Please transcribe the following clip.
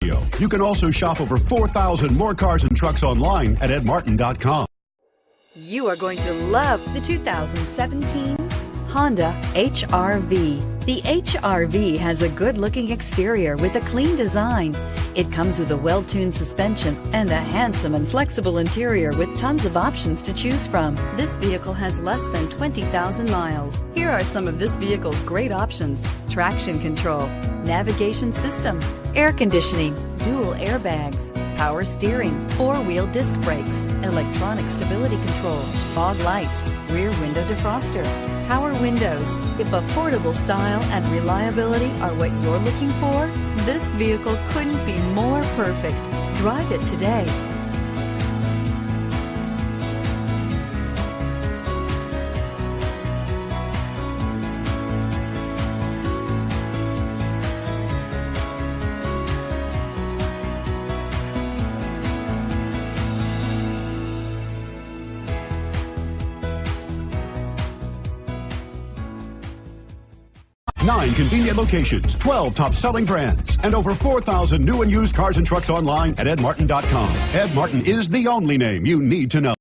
video. You can also shop over 4,000 more cars and trucks online at edmartin.com. You are going to love the 2017 Honda HR-V. The HR-V has a good-looking exterior with a clean design. It comes with a well-tuned suspension and a handsome and flexible interior with tons of options to choose from. This vehicle has less than 20,000 miles. Here are some of this vehicle's great options: traction control, navigation system, air conditioning, dual airbags, power steering, four-wheel disc brakes, electronic stability control, fog lights, rear window defroster, power windows. If affordable style and reliability are what you're looking for, this vehicle couldn't be more perfect. Drive it today. Nine convenient locations, 12 top-selling brands, and over 4,000 new and used cars and trucks online at edmartin.com. Ed Martin is the only name you need to know.